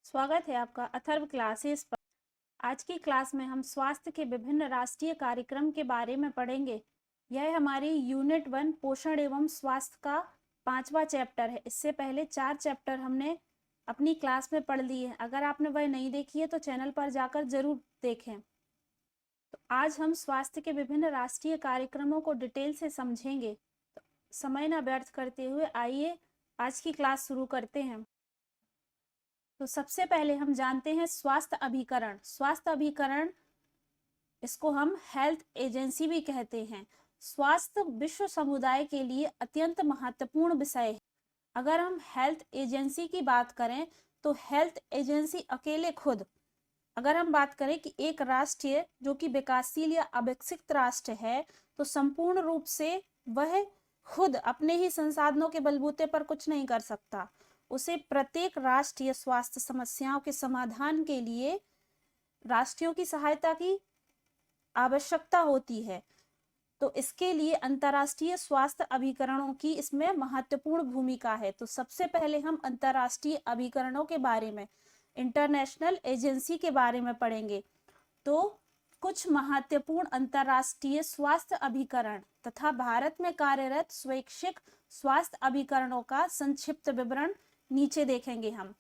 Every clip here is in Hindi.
स्वागत है आपका अथर्व क्लासेस पर। आज की क्लास में हम स्वास्थ्य के विभिन्न राष्ट्रीय कार्यक्रम के बारे में पढ़ेंगे। यह हमारी यूनिट 1 पोषण एवं स्वास्थ्य का 5वां चैप्टर है। इससे पहले 4 चैप्टर हमने अपनी क्लास में पढ़ लिए हैं। अगर आपने वह नहीं देखी है तो चैनल पर जाकर जरूर देखें। तो आज हम स्वास्थ्य के विभिन्न राष्ट्रीय कार्यक्रमों को डिटेल से समझेंगे। तो समय न व्यर्थ करते हुए आइए आज की क्लास शुरू करते हैं। तो सबसे पहले हम जानते हैं स्वास्थ्य अभिकरण। स्वास्थ्य अभिकरण, इसको हम हेल्थ एजेंसी भी कहते हैं। स्वास्थ्य विश्व समुदाय के लिए अत्यंत महत्वपूर्ण विषय है। अगर हम हेल्थ एजेंसी की बात करें तो हेल्थ एजेंसी अकेले खुद, अगर हम बात करें कि एक राष्ट्र जो कि विकासशील या अविकसित राष्ट्र है, तो संपूर्ण रूप से वह खुद अपने ही संसाधनों के बलबूते पर कुछ नहीं कर सकता। उसे प्रत्येक राष्ट्रीय स्वास्थ्य समस्याओं के समाधान के लिए राष्ट्रों की सहायता की आवश्यकता होती है। तो इसके लिए अंतर्राष्ट्रीय स्वास्थ्य अभिकरणों की इसमें महत्वपूर्ण भूमिका है। तो सबसे पहले हम अंतर्राष्ट्रीय अभिकरणों के बारे में, इंटरनेशनल एजेंसी के बारे में पढ़ेंगे। तो कुछ महत्वपूर्ण अंतर्राष्ट्रीय स्वास्थ्य अभिकरण तथा भारत में कार्यरत स्वैच्छिक स्वास्थ्य अभिकरणों का संक्षिप्त विवरण नीचे देखेंगे हम।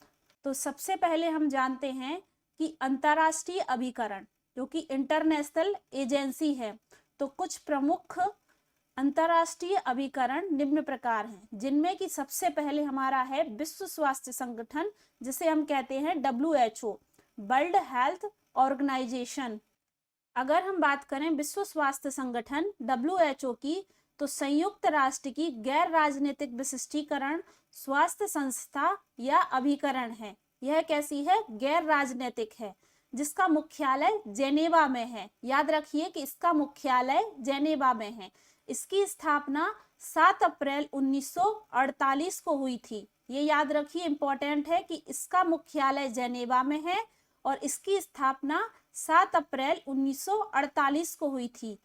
तो सबसे पहले हम जानते हैं कि अंतर्राष्ट्रीय अभिकरण जो कि इंटरनेशनल एजेंसी है। तो कुछ प्रमुख अंतर्राष्ट्रीय अभिकरण निम्न प्रकार हैं, जिनमें कि सबसे पहले हमारा है विश्व स्वास्थ्य संगठन, जिसे हम कहते हैं WHO, वर्ल्ड हेल्थ ऑर्गेनाइजेशन। अगर हम बात करें विश्व स्वास्थ्य संगठन WHO की, तो संयुक्त राष्ट्र की गैर राजनीतिक विशिष्टीकरण स्वास्थ्य संस्था या अभिकरण है। यह कैसी है? गैर राजनीतिक है, जिसका मुख्यालय जेनेवा में है। याद रखिए कि इसका मुख्यालय जेनेवा में है। इसकी स्थापना 7 अप्रैल 1948 को हुई थी। ये याद रखिए, इंपॉर्टेंट है कि इसका मुख्यालय जेनेवा में है और इसकी स्थापना 7 अप्रैल 1948 को हुई थी।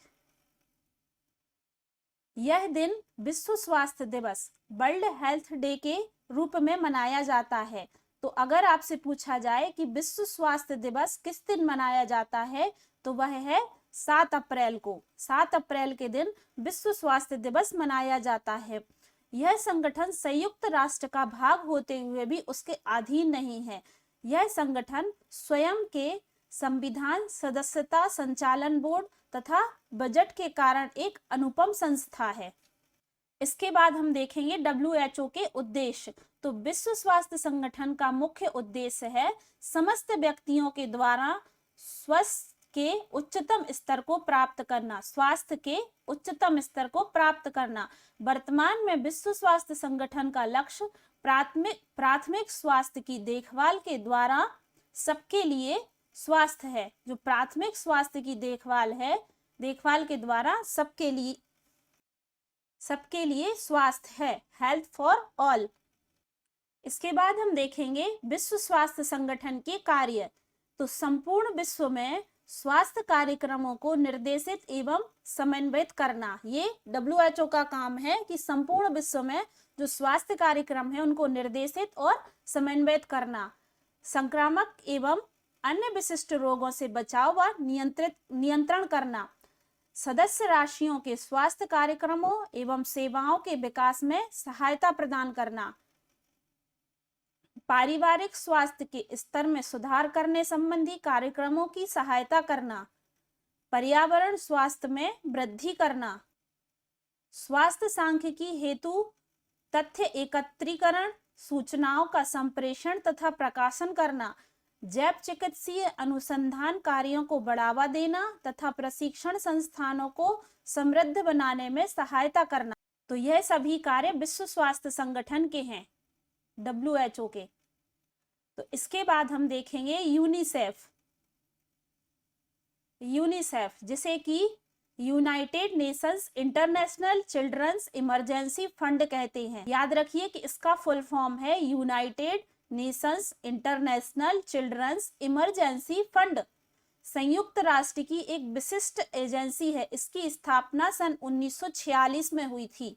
यह दिन विश्व स्वास्थ्य दिवस, वर्ल्ड हेल्थ डे के रूप में मनाया जाता है। तो अगर आपसे पूछा जाए कि विश्व स्वास्थ्य दिवस किस दिन मनाया जाता है, तो वह है 7 अप्रैल को। 7 अप्रैल के दिन विश्व स्वास्थ्य दिवस मनाया जाता है। यह संगठन संयुक्त राष्ट्र का भाग होते हुए भी उसके अधीन नहीं है। यह संगठन स्वयं के संविधान, सदस्यता, संचालन बोर्ड तथा बजट के कारण एक अनुपम संस्था है। इसके बाद हम देखेंगे WHO के उद्देश्य। तो विश्व स्वास्थ्य संगठन का मुख्य उद्देश्य है समस्त व्यक्तियों के द्वारा स्वास्थ्य के उच्चतम स्तर को प्राप्त करना। स्वास्थ्य के उच्चतम स्तर को प्राप्त करना। वर्तमान में विश्व स्वास्थ्य संगठन का लक्ष्य प्राथमिक स्वास्थ्य की देखभाल के द्वारा सबके लिए स्वास्थ्य है। जो प्राथमिक स्वास्थ्य की देखभाल है, देखभाल के द्वारा सबके लिए स्वास्थ्य है, हेल्थ फॉर ऑल। इसके बाद हम देखेंगे विश्व स्वास्थ्य संगठन के कार्य। तो संपूर्ण विश्व में स्वास्थ्य कार्यक्रमों को निर्देशित एवं समन्वित करना, ये WHO का काम है कि संपूर्ण विश्व में जो स्वास्थ्य कार्यक्रम है उनको निर्देशित और समन्वित करना। संक्रामक एवं अन्य विशिष्ट रोगों से बचाव व नियंत्रण करना। सदस्य राष्ट्रों के स्वास्थ्य कार्यक्रमों एवं सेवाओं के विकास में सहायता प्रदान करना। पारिवारिक स्वास्थ्य के स्तर में सुधार करने संबंधी कार्यक्रमों की सहायता करना। पर्यावरण स्वास्थ्य में वृद्धि करना। स्वास्थ्य सांख्यिकी हेतु तथ्य एकत्रीकरण, सूचनाओं का संप्रेषण तथा प्रकाशन करना। जैव चिकित्सीय अनुसंधान कार्यों को बढ़ावा देना तथा प्रशिक्षण संस्थानों को समृद्ध बनाने में सहायता करना। तो यह सभी कार्य विश्व स्वास्थ्य संगठन के हैं, WHO के। तो इसके बाद हम देखेंगे यूनिसेफ, जिसे कि United Nations International Children's Emergency Fund कहते हैं। याद रखिए कि इसका फुल फॉर्म है United Nations International Children's Emergency Fund. संयुक्त राष्ट्र की एक विशिष्ट एजेंसी है। इसकी स्थापना सन 1946 में हुई थी।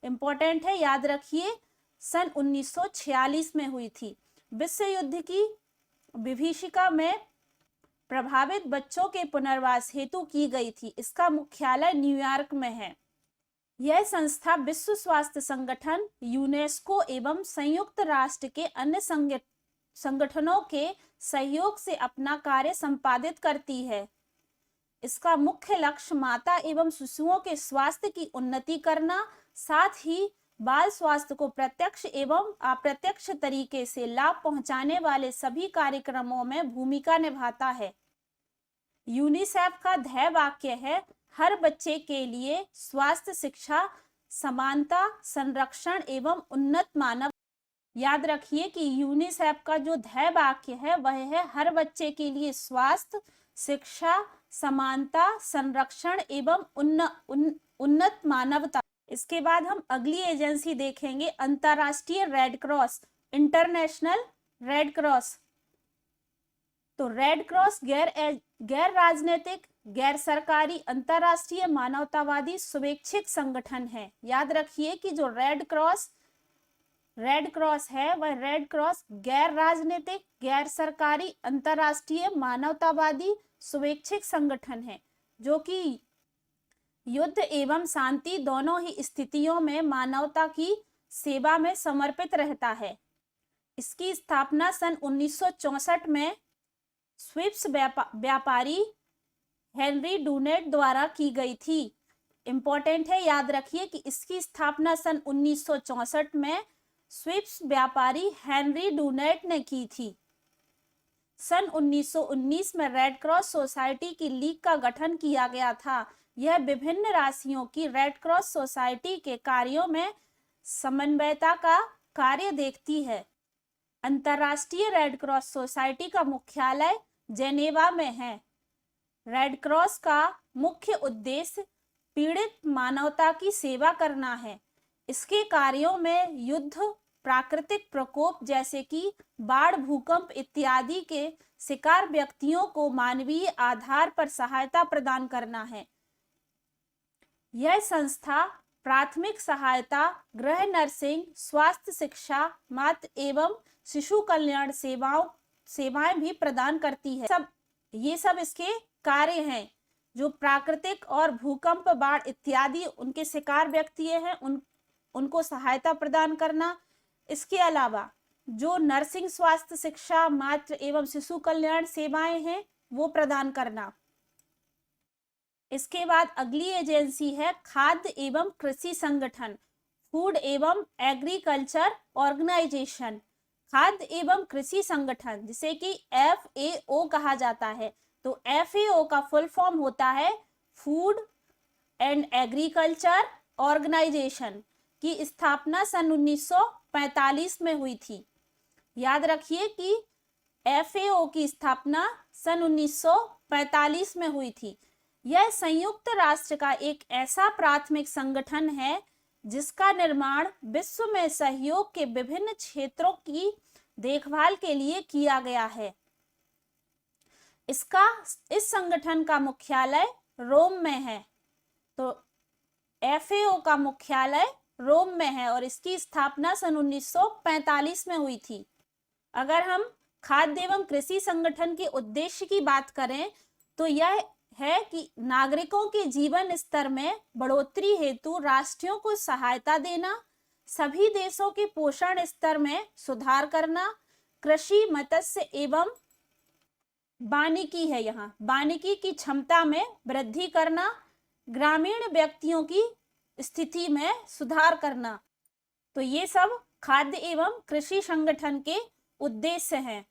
इंपॉर्टेंट है, याद रखिए, सन 1946 में हुई थी। विश्व युद्ध की विभीषिका में प्रभावित बच्चों के पुनर्वास हेतु की गई थी। इसका मुख्यालय न्यूयॉर्क में है। यह संस्था विश्व स्वास्थ्य संगठन, यूनेस्को एवं संयुक्त राष्ट्र के अन्य संगठनों के सहयोग से अपना कार्य संपादित करती है। इसका मुख्य लक्ष्य माता एवं शिशुओं के स्वास्थ्य की उन्नति करना, साथ ही बाल स्वास्थ्य को प्रत्यक्ष एवं अप्रत्यक्ष तरीके से लाभ पहुंचाने वाले सभी कार्यक्रमों में भूमिका निभाता है। यूनिसेफ का ध्येय वाक्य है, हर बच्चे के लिए स्वास्थ्य शिक्षा, समानता, संरक्षण एवं उन्नत मानव। याद रखिए कि यूनिसेफ का जो ध्येय वाक्य है वह है हर बच्चे के लिए स्वास्थ्य, शिक्षा, समानता, संरक्षण एवं उन्नत मानवता। इसके बाद हम अगली एजेंसी देखेंगे, अंतर्राष्ट्रीय red cross, international red cross. तो रेड क्रॉस गैर राजनीतिक, गैर सरकारी, अंतर्राष्ट्रीय मानवतावादी स्वैच्छिक संगठन है। याद रखिए कि जो रेड क्रॉस है वह रेड क्रॉस गैर राजनीतिक, गैर सरकारी, अंतर्राष्ट्रीय मानवतावादी स्वैच्छिक संगठन है, जो कि युद्ध एवं शांति दोनों ही स्थितियों में मानवता की सेवा में समर्पित रहता है। इसकी स्थापना सन 1964 में स्विस व्यापारी हेनरी डूनेट द्वारा की गई थी। इंपॉर्टेंट है, याद रखिए कि इसकी स्थापना सन 1964 में स्विस व्यापारी हेनरी डूनेट ने की थी। सन 1919 में रेड क्रॉस सोसाइटी की लीग का गठन किया गया था। यह विभिन्न राशियों की रेड क्रॉस सोसाइटी के कार्यों में समन्वयता का कार्य देखती है। अंतर्राष्ट्रीय रेड क्रॉस सोसाइटी का मुख्यालय जेनेवा में है। रेड क्रॉस का मुख्य उद्देश्य पीड़ित मानवता की सेवा करना है। इसके कार्यों में युद्ध, प्राकृतिक प्रकोप जैसे कि बाढ़, भूकंप इत्यादि के शिकार व्यक्तियों को मानवीय आधार पर सहायता प्रदान करना है। यह संस्था प्राथमिक सहायता, गृह नर्सिंग, स्वास्थ्य शिक्षा, मातृ एवं शिशु कल्याण सेवाएं भी प्रदान करती है। ये सब इसके कार्य हैं, जो प्राकृतिक और भूकंप, बाढ़ इत्यादि उनके शिकार व्यक्ति हैं उनको सहायता प्रदान करना। इसके अलावा जो नर्सिंग, स्वास्थ्य शिक्षा, मातृ एवं शिशु कल्याण सेवाएं हैं वो प्रदान करना। इसके बाद अगली एजेंसी है खाद्य एवं कृषि संगठन, फूड एवं एग्रीकल्चर ऑर्गेनाइजेशन। खाद्य एवं कृषि संगठन, जिसे कि FAO कहा जाता है। तो FAO का फुल फॉर्म होता है फूड एंड एग्रीकल्चर ऑर्गेनाइजेशन, की स्थापना सन 1945 में हुई थी। याद रखिए कि FAO की स्थापना सन 1945 में हुई थी। यह संयुक्त राष्ट्र का एक ऐसा प्राथमिक संगठन है जिसका निर्माण विश्व में सहयोग के विभिन्न क्षेत्रों की देखभाल के लिए किया गया है। इस संगठन का मुख्यालय रोम में है। तो FAO का मुख्यालय रोम में है और इसकी स्थापना सन 1945 में हुई थी। अगर हम खाद्य एवं कृषि संगठन के उद्देश्य की बात करें तो यह है कि नागरिकों के जीवन स्तर में बढ़ोतरी हेतु राष्ट्रों को सहायता देना, सभी देशों के पोषण स्तर में सुधार करना, कृषि, मत्स्य एवं वानिकी है, यहाँ वानिकी की क्षमता में वृद्धि करना, ग्रामीण व्यक्तियों की स्थिति में सुधार करना। तो ये सब खाद्य एवं कृषि संगठन के उद्देश्य हैं।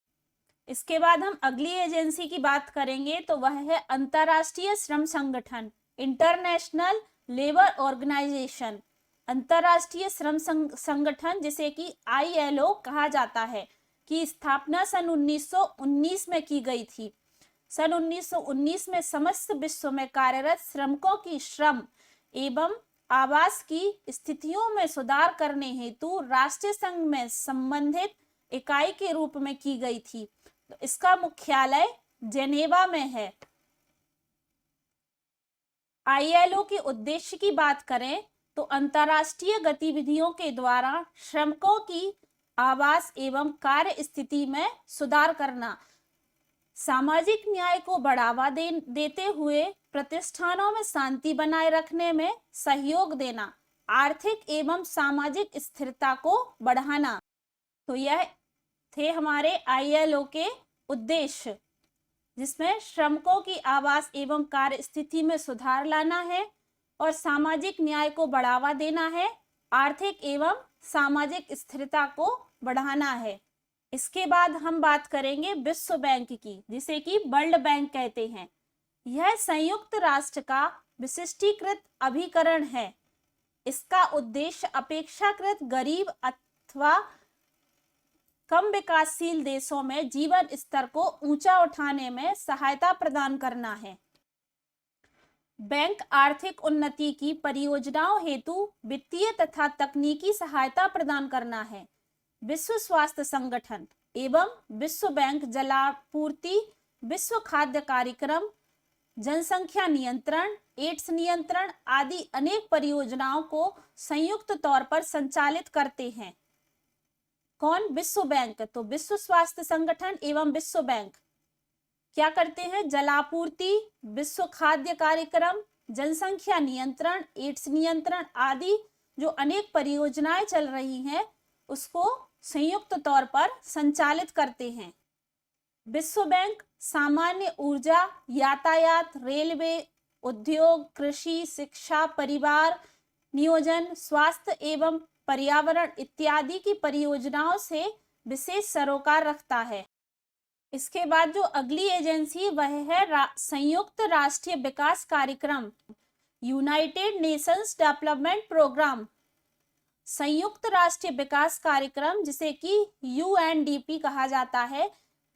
इसके बाद हम अगली एजेंसी की बात करेंगे तो वह है अंतर्राष्ट्रीय श्रम संगठन, इंटरनेशनल लेबर ऑर्गेनाइजेशन। अंतर्राष्ट्रीय श्रम संगठन, जिसे कि ILO कहा जाता है, की स्थापना सन 1919 में की गई थी। सन 1919 में समस्त विश्व में कार्यरत श्रमिकों की श्रम एवं आवास की स्थितियों में सुधार करने हेतु राष्ट्रीय संघ में संबंधित इकाई के रूप में की गई थी। तो इसका मुख्यालय जेनेवा में है। ILO के उद्देश्य की बात करें तो अंतर्राष्ट्रीय गतिविधियों के द्वारा श्रमिकों की आवास एवं कार्य स्थिति में सुधार करना, सामाजिक न्याय को बढ़ावा देते हुए प्रतिष्ठानों में शांति बनाए रखने में सहयोग देना, आर्थिक एवं सामाजिक स्थिरता को बढ़ाना। तो यह थे हमारे ILO के उद्देश्य, जिसमें श्रमिकों की आवास एवं कार्य स्थिति में सुधार लाना है और सामाजिक न्याय को बढ़ावा देना है, आर्थिक एवं सामाजिक स्थिरता को बढ़ाना है। इसके बाद हम बात करेंगे विश्व बैंक की, जिसे कि वर्ल्ड बैंक कहते हैं। यह संयुक्त राष्ट्र का विशिष्टीकृत अभिकरण है। इसका उद्देश्य अपेक्षाकृत गरीब अथवा कम विकासशील देशों में जीवन स्तर को ऊंचा उठाने में सहायता प्रदान करना है। बैंक आर्थिक उन्नति की परियोजनाओं हेतु वित्तीय तथा तकनीकी सहायता प्रदान करना है। विश्व स्वास्थ्य संगठन एवं विश्व बैंक जलापूर्ति, विश्व खाद्य कार्यक्रम, जनसंख्या नियंत्रण, एड्स नियंत्रण आदि अनेक परियोजनाओं को संयुक्त तौर पर संचालित करते हैं। कौन? विश्व बैंक। तो विश्व स्वास्थ्य संगठन एवं विश्व बैंक क्या करते हैं? जलापूर्ति, विश्व खाद्य कार्यक्रम, जनसंख्या नियंत्रण, एड्स नियंत्रण आदि जो अनेक परियोजनाएं चल रही हैं उसको संयुक्त तौर पर संचालित करते हैं। विश्व बैंक सामान्य ऊर्जा, यातायात, रेलवे, उद्योग, कृषि, शिक्षा, परिवार नियोजन, स्वास्थ्य एवं पर्यावरण इत्यादि की परियोजनाओं से विशेष सरोकार रखता है। इसके बाद जो अगली एजेंसी वह है संयुक्त राष्ट्रीय विकास कार्यक्रम, यूनाइटेड नेशंस डेवलपमेंट प्रोग्राम। संयुक्त राष्ट्रीय विकास कार्यक्रम, जिसे कि UNDP कहा जाता है,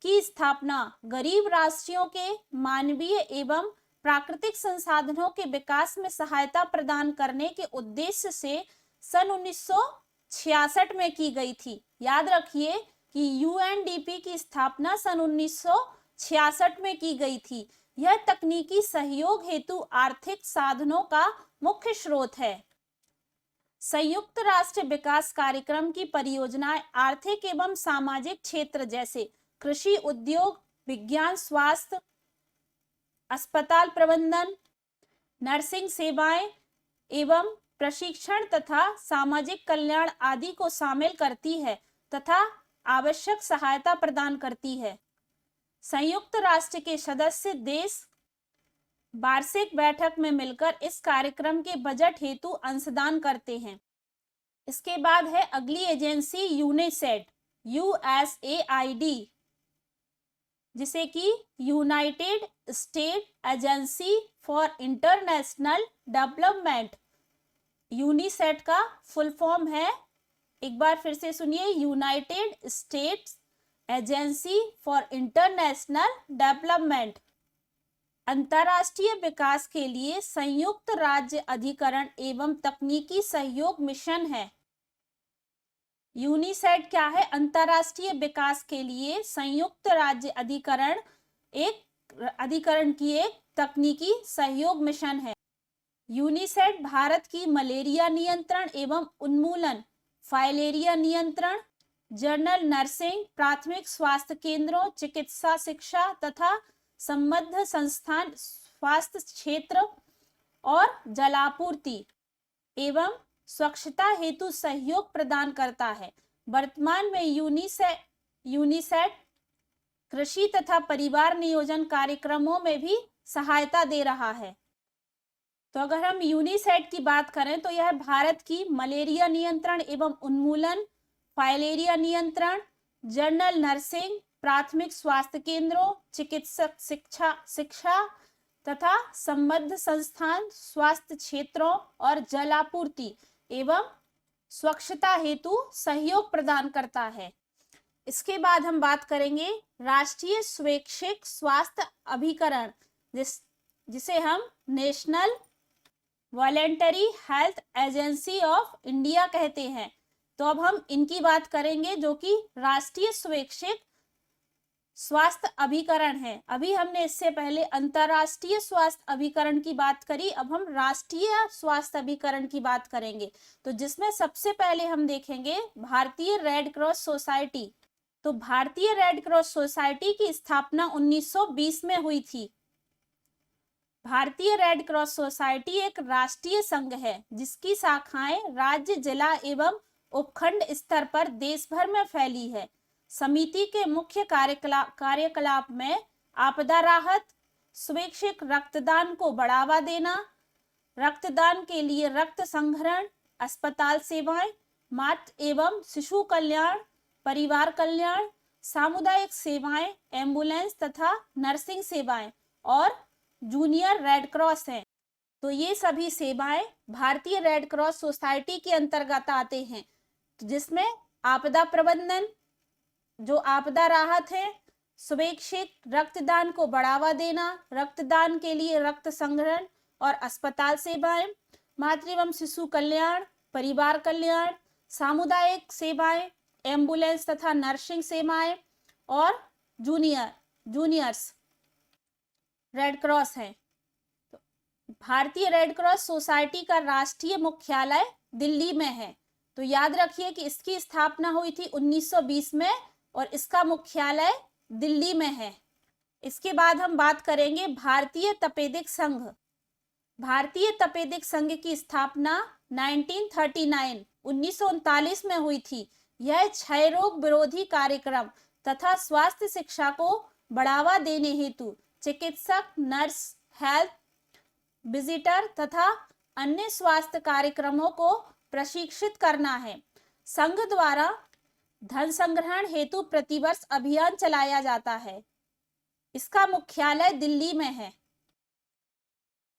की स्थापना गरीब राष्ट्रों के मानवीय एवं प्राकृतिक संसाधनों के विकास में सहायता प्रदान करने के उद्देश्य से सन 1966 में की गई थी। याद रखिए कि UNDP की स्थापना सन 1966 में की गई थी। यह तकनीकी सहयोग हेतु आर्थिक साधनों का मुख्य स्रोत है। संयुक्त राष्ट्र विकास कार्यक्रम की परियोजनाएं आर्थिक एवं सामाजिक क्षेत्र जैसे कृषि, उद्योग, विज्ञान, स्वास्थ्य, अस्पताल प्रबंधन, नर्सिंग सेवाएं एवं प्रशिक्षण तथा सामाजिक कल्याण आदि को शामिल करती है तथा आवश्यक सहायता प्रदान करती है। संयुक्त राष्ट्र के सदस्य देश वार्षिक बैठक में मिलकर इस कार्यक्रम के बजट हेतु अंशदान करते हैं। इसके बाद है अगली एजेंसी यूनिसेड, USAID, जिसे कि United state agency for international development. UNICEF का फुल फॉर्म है, एक बार फिर से सुनिए, United states agency for international development. अंतर्राष्ट्रीय विकास के लिए संयुक्त राज्य अधिकरण एवं तकनीकी सहयोग मिशन है। यूनिसेड क्या है? अंतर्राष्ट्रीय विकास के लिए संयुक्त राज्य अधिकरण की एक तकनीकी सहयोग मिशन है। यूनिसेड भारत की मलेरिया नियंत्रण एवं उन्मूलन, फाइलेरिया नियंत्रण, जनरल नर्सिंग, प्राथमिक स्वास्थ्य केंद्रों, चिकित्सा शिक्षा तथा संबद्ध संस्थान, स्वास्थ्य क्षेत्र और जलापूर्ति एवं स्वच्छता हेतु सहयोग प्रदान करता है। वर्तमान में यूनिसेड कृषि तथा परिवार नियोजन कार्यक्रमों में भी सहायता दे रहा है। तो अगर हम यूनिसेड की बात करें तो यह भारत की मलेरिया नियंत्रण एवं उन्मूलन, फाइलेरिया नियंत्रण, जनरल नर्सिंग, प्राथमिक स्वास्थ्य केंद्रों, चिकित्सक शिक्षा तथा संबद्ध संस्थान, स्वास्थ्य क्षेत्रों और जलापूर्ति एवं स्वच्छता हेतु सहयोग प्रदान करता है। इसके बाद हम बात करेंगे राष्ट्रीय स्वैच्छिक स्वास्थ्य अभिकरण, जिसे हम national voluntary health agency of India कहते हैं। तो अब हम इनकी बात करेंगे, जो कि राष्ट्रीय स्वैच्छिक स्वास्थ्य अभिकरण है। अभी हमने इससे पहले अंतर्राष्ट्रीय स्वास्थ्य अभिकरण की बात करी, अब हम राष्ट्रीय स्वास्थ्य अभिकरण की बात करेंगे। तो जिसमें सबसे पहले हम देखेंगे भारतीय रेड क्रॉस सोसाइटी। तो भारतीय रेड क्रॉस सोसाइटी की स्थापना 1920 में हुई थी। भारतीय रेड क्रॉस सोसाइटी एक राष्ट्रीय संघ है जिसकी शाखाएं राज्य, जिला एवं उपखंड स्तर पर देश भर में फैली है। समिति के मुख्य कार्यकलाप में आपदा राहत, स्वैच्छिक रक्तदान को बढ़ावा देना, रक्तदान के लिए रक्त संग्रहण, अस्पताल सेवाएं, मातृ एवं शिशु कल्याण, परिवार कल्याण, सामुदायिक सेवाएं, एम्बुलेंस तथा नर्सिंग सेवाएं और जूनियर रेड क्रॉस हैं। तो ये सभी सेवाएं भारतीय रेड क्रॉस सोसाइटी के अंतर्गत आते हैं, जिसमें आपदा प्रबंधन, जो आपदा राहत है, स्वैच्छिक रक्तदान को बढ़ावा देना, रक्तदान के लिए रक्त संग्रहण और अस्पताल सेवाएं, मातृ एवं शिशु कल्याण, परिवार कल्याण, सामुदायिक सेवाएं, एम्बुलेंस तथा नर्सिंग सेवाएं और जूनियर्स रेड क्रॉस है। तो भारतीय रेड क्रॉस सोसाइटी का राष्ट्रीय मुख्यालय दिल्ली में है। तो याद रखिए कि इसकी स्थापना हुई थी 1920 में और इसका मुख्यालय दिल्ली में है। इसके बाद हम बात करेंगे भारतीय तपेदिक संघ। भारतीय तपेदिक संघ की स्थापना 1939 में हुई थी। यह क्षय रोग विरोधी कार्यक्रम तथा स्वास्थ्य शिक्षा को बढ़ावा देने हेतु चिकित्सक, नर्स, हेल्थ विजिटर तथा अन्य स्वास्थ्य कार्यक्रमों को प्रशिक्षित करना है। संघ द्वारा धन संग्रहण हेतु प्रतिवर्ष अभियान चलाया जाता है। इसका मुख्यालय दिल्ली में है।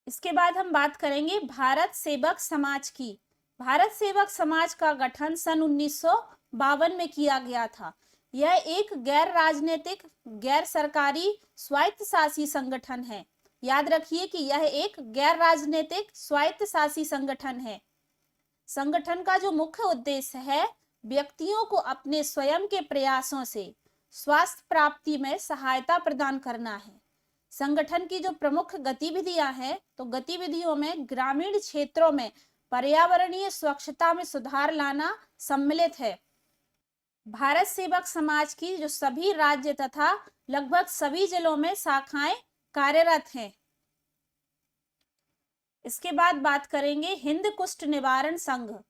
इसके बाद हम बात करेंगे भारत सेवक समाज की। भारत सेवक समाज का गठन सन 1952 में किया गया था। यह एक गैर राजनीतिक, गैर सरकारी, स्वायत्तशासी संगठन है। याद रखिए कि यह एक गैर राजनीतिक स्वायत्तशासी संगठन है। संगठन का जो मुख्य उद्देश्य है व्यक्तियों को अपने स्वयं के प्रयासों से स्वास्थ्य प्राप्ति में सहायता प्रदान करना है। संगठन की जो प्रमुख गतिविधियां हैं, तो गतिविधियों में ग्रामीण क्षेत्रों में पर्यावरणीय स्वच्छता में सुधार लाना सम्मिलित है। भारत सेवक समाज की जो सभी राज्य तथा लगभग सभी जिलों में शाखाएं कार्यरत हैं। इसके बाद बात करेंगे हिंद कुष्ठ निवारण संघ।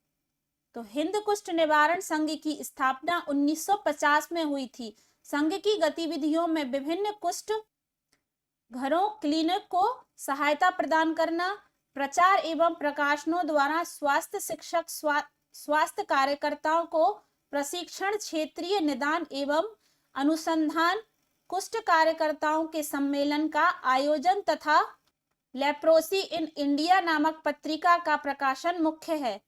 तो हिंद कुष्ठ निवारण संघ की स्थापना 1950 में हुई थी। संघ की गतिविधियों में विभिन्न कुष्ठ घरों, क्लिनिक को सहायता प्रदान करना, प्रचार एवं प्रकाशनों द्वारा स्वास्थ्य शिक्षक, स्वास्थ्य कार्यकर्ताओं को प्रशिक्षण, क्षेत्रीय निदान एवं अनुसंधान, कुष्ठ कार्यकर्ताओं के सम्मेलन का आयोजन तथा लेप्रोसी इन इंडिया नामक पत्रिका का प्रकाशन मुख्य है।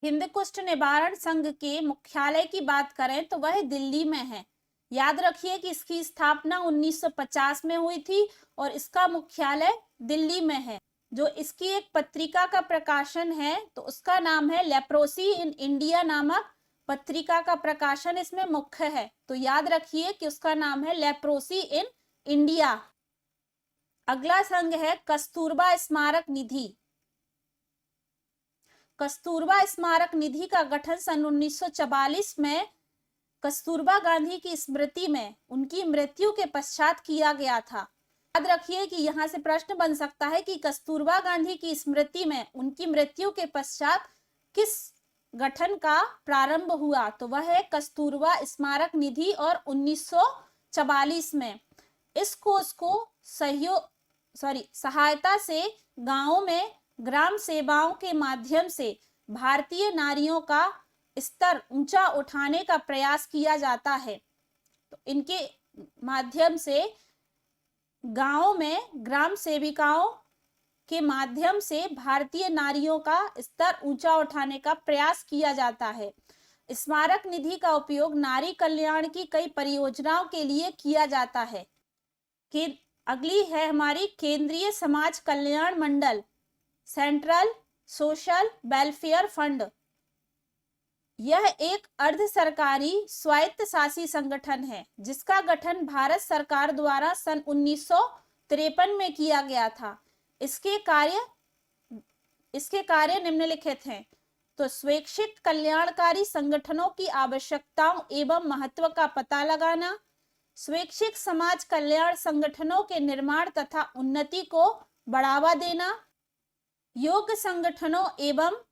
हिंद कुष्ठ निवारण संघ के मुख्यालय की बात करें तो वह दिल्ली में है। याद रखिए कि इसकी स्थापना 1950 में हुई थी और इसका मुख्यालय दिल्ली में है। जो इसकी एक पत्रिका का प्रकाशन है तो उसका नाम है लेप्रोसी इन इंडिया नामक पत्रिका का प्रकाशन इसमें मुख्य है। तो याद रखिए कि उसका नाम है लेप्रोसी इन इंडिया। अगला संघ है कस्तूरबा स्मारक निधि। कस्तूरबा स्मारक निधि का गठन सन 1944 में कस्तूरबा गांधी की स्मृति में उनकी मृत्यु के पश्चात किया गया था। याद रखिए कि यहाँ से प्रश्न बन सकता है कि कस्तूरबा गांधी की स्मृति में उनकी मृत्यु के पश्चात किस गठन का प्रारंभ हुआ, तो वह है कस्तूरबा स्मारक निधि और 1944 में इस कोष को सहायता से गांवों में ग्राम सेवाओं के माध्यम से भारतीय नारियों का स्तर ऊंचा उठाने का प्रयास किया जाता है। तो इनके माध्यम से गांवों में ग्राम सेविकाओं के माध्यम से भारतीय नारियों का स्तर ऊंचा उठाने का प्रयास किया जाता है। स्मारक निधि का उपयोग नारी कल्याण की कई परियोजनाओं के लिए किया जाता है। अगली है हमारी केंद्रीय समाज कल्याण मंडल, सेंट्रल सोशल वेलफेयर फंड। यह एक अर्ध सरकारी स्वायत्तशासी संगठन है जिसका गठन भारत सरकार द्वारा सन 1953 में किया गया था। इसके कार्य निम्नलिखित हैं। तो स्वैच्छिक कल्याणकारी संगठनों की आवश्यकताओं एवं महत्व का पता लगाना, स्वैच्छिक समाज कल्याण संगठनों के निर्माण तथा उन्नति को बढ़ावा देना, योग्य संगठनों एवं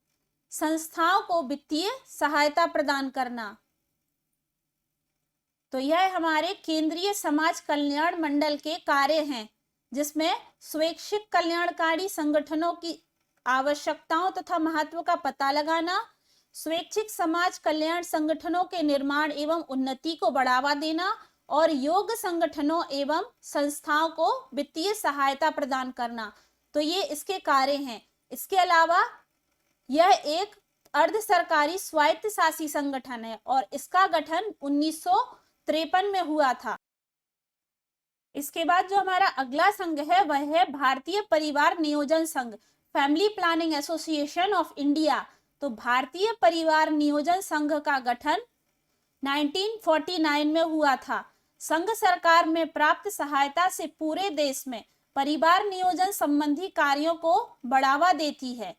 संस्थाओं को वित्तीय सहायता प्रदान करना। तो यह हमारे केंद्रीय समाज कल्याण मंडल के कार्य हैं, जिसमें स्वैच्छिक कल्याणकारी संगठनों की आवश्यकताओं तथा महत्व का पता लगाना, स्वैच्छिक समाज कल्याण संगठनों के निर्माण एवं उन्नति को बढ़ावा देना और योग्य संगठनों एवं संस्थाओं को वित्तीय सहायता प्रदान करना। तो ये इसके कार्य हैं। इसके अलावा यह एक अर्ध सरकारी स्वायत्तशासी संगठन है और इसका गठन 1953 में हुआ था। इसके बाद जो हमारा अगला संघ है वह है भारतीय परिवार नियोजन संघ, family planning association of India. तो भारतीय परिवार नियोजन संघ का गठन 1949 में हुआ था। संघ सरकार में प्राप्त सहायता से पूरे देश में परिवार नियोजन संबंधी कार्यों को बढ़ावा देती है।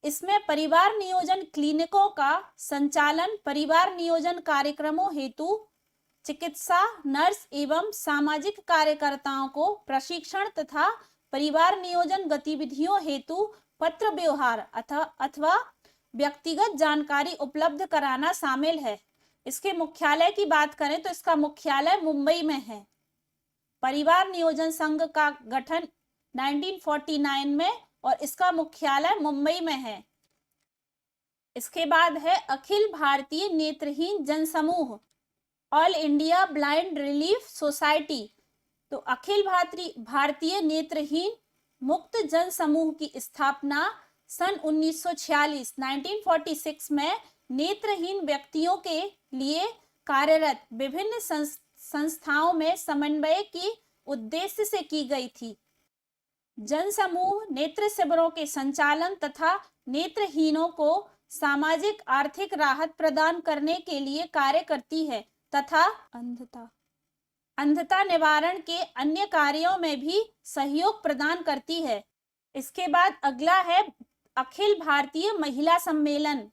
इसमें परिवार नियोजन क्लिनिकों का संचालन, परिवार नियोजन कार्यक्रमों हेतु चिकित्सा, नर्स एवं सामाजिक कार्यकर्ताओं को प्रशिक्षण तथा परिवार नियोजन गतिविधियों हेतु पत्र व्यवहार अथवा व्यक्तिगत जानकारी उपलब्ध कराना शामिल है। इसके मुख्यालय की बात करें तो इसका मुख्यालय मुंबई में है। परिवार नियोजन संघ का गठन 1949 में और इसका मुख्यालय मुंबई में है। इसके बाद है अखिल भारतीय नेत्रहीन जनसमूह, all India blind relief society. तो अखिल भारतीय नेत्रहीन मुक्त जन समूह की स्थापना सन 1946 में नेत्रहीन व्यक्तियों के लिए कार्यरत विभिन्न संस्थाओं में समन्वय के उद्देश्य से की गई थी। जन समूह नेत्र शिविरों के संचालन तथा नेत्रहीनों को सामाजिक आर्थिक राहत प्रदान करने के लिए कार्य करती है तथा अंधता निवारण के अन्य कार्यों में भी सहयोग प्रदान करती है। इसके बाद अगला है अखिल भारतीय महिला सम्मेलन,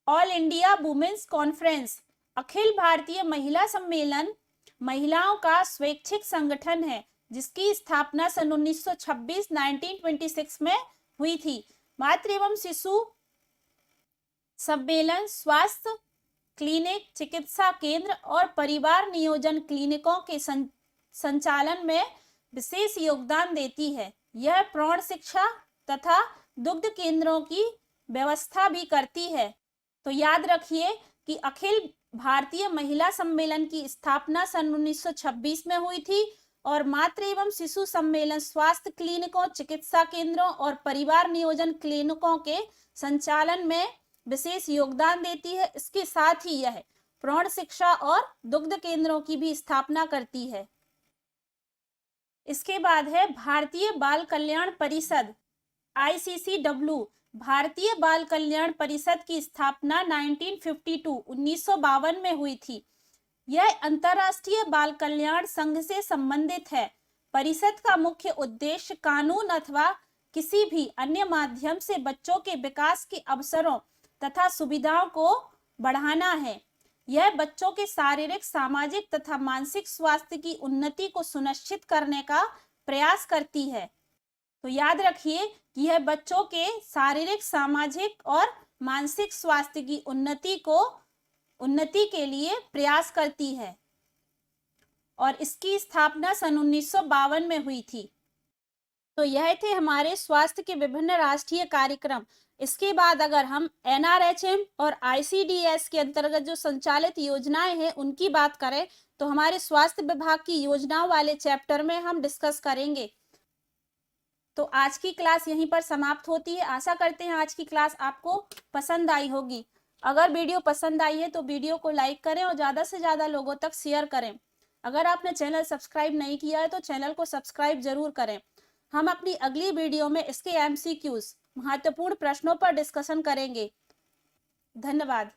all India women's conference. Akhil Bharatiya महिला सम्मेलन महिलाओं का स्वैच्छिक संगठन है जिसकी स्थापना सन 1926 में हुई थी। मातृ एवं शिशु सम्मेलन स्वास्थ्य क्लिनिक, चिकित्सा केंद्र और परिवार नियोजन क्लिनिकों के संचालन में विशेष योगदान देती है। यह प्रौढ़ शिक्षा तथा दुग्ध केंद्रों की व्यवस्था भी करती है। तो याद रखिए कि अखिल भारतीय महिला सम्मेलन की स्थापना सन 1926 में हुई थी और मातृ एवं शिशु सम्मेलन स्वास्थ्य क्लिनिकों, चिकित्सा केंद्रों और परिवार नियोजन क्लिनिकों के संचालन में विशेष योगदान देती है। इसके साथ ही यह प्रौढ़ शिक्षा और दुग्ध केंद्रों की भी स्थापना करती है। इसके बाद है भारतीय बाल कल्याण परिषद, ICCW। भारतीय बाल कल्याण परिषद की स्थापना 1952 में हुई थी। यह अंतरराष्ट्रीय बाल कल्याण संघ से संबंधित है। परिषद का मुख्य उद्देश्य कानून अथवा किसी भी अन्य माध्यम से बच्चों के विकास के अवसरों तथा सुविधाओं को बढ़ाना है। यह बच्चों के शारीरिक, सामाजिक तथा मानसिक स्वास्थ्य की उन्नति को सुनिश्चित करने का प्रयास करती है। तो याद रखिए कि यह बच्चों के शारीरिक, सामाजिक और मानसिक स्वास्थ्य की उन्नति के लिए प्रयास करती है और इसकी स्थापना सन 1952 में हुई थी। तो यह थे हमारे स्वास्थ्य के विभिन्न राष्ट्रीय कार्यक्रम। इसके बाद अगर हम NRHM और ICDS के अंतर्गत जो संचालित योजनाएं हैं उनकी बात करें तो हमारे स्वास्थ्य विभाग की योजनाओं वाले चैप्टर में हम डिस्कस करेंगे। तो आज की क्लास यहीं पर समाप्त होती है। आशा करते हैं आज की क्लास आपको पसंद आई होगी। अगर वीडियो पसंद आई है तो वीडियो को लाइक करें और ज़्यादा से ज़्यादा लोगों तक शेयर करें। अगर आपने चैनल सब्सक्राइब नहीं किया है तो चैनल को सब्सक्राइब जरूर करें। हम अपनी अगली वीडियो में इसके MCQs महत्वपूर्ण प्रश्नों पर डिस्कशन करेंगे। धन्यवाद।